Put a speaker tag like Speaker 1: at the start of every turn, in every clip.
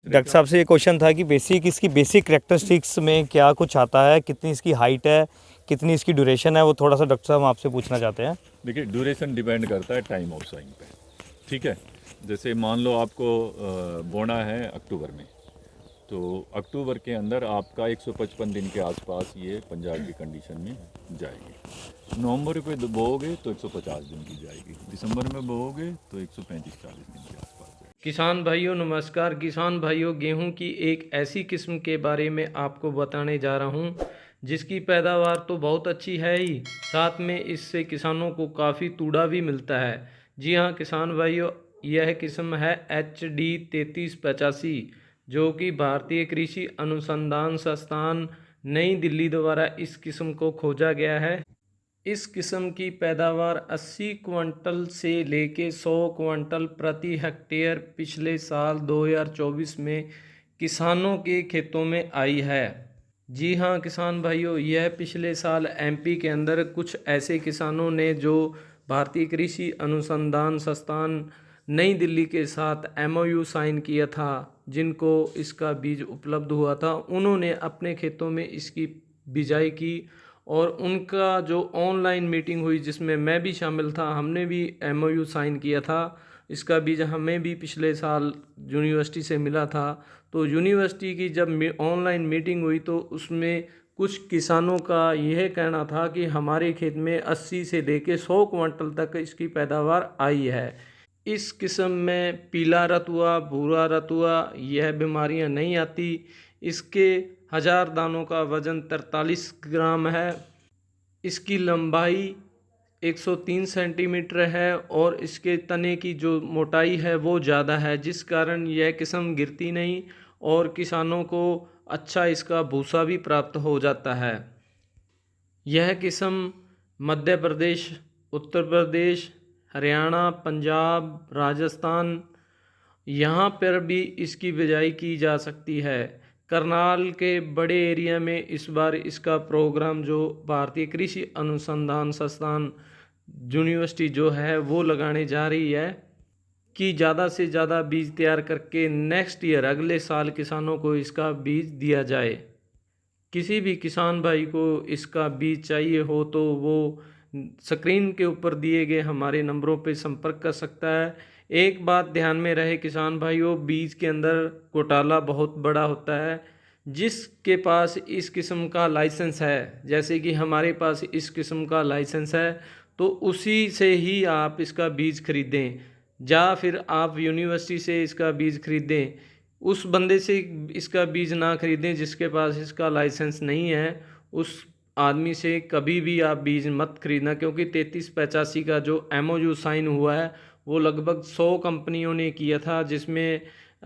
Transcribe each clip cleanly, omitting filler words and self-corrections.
Speaker 1: Doctor साहब से ये क्वेश्चन था कि इसकी बेसिक करेक्टरिस्टिक्स में क्या कुछ आता है, कितनी इसकी हाइट है, कितनी इसकी ड्यूरेशन है, वो थोड़ा सा डॉक्टर साहब हम आपसे पूछना चाहते हैं।
Speaker 2: देखिए, ड्यूरेशन डिपेंड करता है टाइम ऑफ साइंग पे। ठीक है, जैसे मान लो आपको बोना है अक्टूबर में, तो अक्टूबर के अंदर आपका 155 दिन के आसपास ये पंजाब की कंडीशन में जाएगी। नवंबर पे बोओगे तो 150 दिन की जाएगी, दिसंबर में बोओगे तो 135-40 दिन के आसपास जाएगी।
Speaker 3: किसान भाइयों नमस्कार। किसान भाइयों, गेहूं की एक ऐसी किस्म के बारे में आपको बताने जा रहा हूं जिसकी पैदावार तो बहुत अच्छी है ही, साथ में इससे किसानों को काफ़ी तूड़ा भी मिलता है। जी हां किसान भाइयों, यह किस्म है HD 3385, जो कि भारतीय कृषि अनुसंधान संस्थान नई दिल्ली द्वारा इस किस्म को खोजा गया है। इस किस्म की पैदावार 80 क्विंटल से लेके 100 क्विंटल प्रति हेक्टेयर पिछले साल 2024 में किसानों के खेतों में आई है। जी हां किसान भाइयों, यह पिछले साल MP के अंदर कुछ ऐसे किसानों ने जो भारतीय कृषि अनुसंधान संस्थान नई दिल्ली के साथ MOU साइन किया था, जिनको इसका बीज उपलब्ध हुआ था, उन्होंने अपने खेतों में इसकी बिजाई की। और उनका जो ऑनलाइन मीटिंग हुई जिसमें मैं भी शामिल था, हमने भी MOU साइन किया था। इसका बीज हमें भी पिछले साल यूनिवर्सिटी से मिला था। तो यूनिवर्सिटी की जब ऑनलाइन मीटिंग हुई तो उसमें कुछ किसानों का यह कहना था कि हमारे खेत में 80 से लेके 100 क्विंटल तक इसकी पैदावार आई है। इस किस्म में पीला रतुआ, भूरा रतुआ, यह बीमारियां नहीं आती। इसके 1000 दानों का वज़न 43 ग्राम है। इसकी लंबाई 103 सेंटीमीटर है और इसके तने की जो मोटाई है वो ज़्यादा है, जिस कारण यह किस्म गिरती नहीं और किसानों को अच्छा इसका भूसा भी प्राप्त हो जाता है। यह किस्म मध्य प्रदेश, उत्तर प्रदेश, हरियाणा, पंजाब, राजस्थान, यहाँ पर भी इसकी बिजाई की जा सकती है। करनाल के बड़े एरिया में इस बार इसका प्रोग्राम जो भारतीय कृषि अनुसंधान संस्थान यूनिवर्सिटी जो है वो लगाने जा रही है कि ज़्यादा से ज़्यादा बीज तैयार करके नेक्स्ट ईयर अगले साल किसानों को इसका बीज दिया जाए। किसी भी किसान भाई को इसका बीज चाहिए हो तो वो स्क्रीन के ऊपर दिए गए हमारे नंबरों पे संपर्क कर सकता है। एक बात ध्यान में रहे किसान भाइयों, बीज के अंदर घोटाला बहुत बड़ा होता है। जिसके पास इस किस्म का लाइसेंस है, जैसे कि हमारे पास इस किस्म का लाइसेंस है, तो उसी से ही आप इसका बीज खरीदें, या फिर आप यूनिवर्सिटी से इसका बीज खरीदें। उस बंदे से इसका बीज ना खरीदें जिसके पास इसका लाइसेंस नहीं है। उस आदमी से कभी भी आप बीज मत खरीदना, क्योंकि 3385 का जो MOU साइन हुआ है वो लगभग 100 कंपनियों ने किया था, जिसमें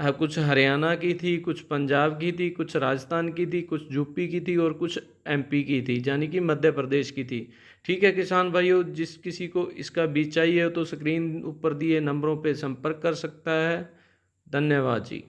Speaker 3: कुछ हरियाणा की थी, कुछ पंजाब की थी, कुछ राजस्थान की थी, कुछ यूपी की थी और कुछ MP की थी, यानी कि मध्य प्रदेश की थी। ठीक है किसान भाइयों, जिस किसी को इसका बीज चाहिए हो तो स्क्रीन ऊपर दिए नंबरों पर संपर्क कर सकता है। धन्यवाद जी।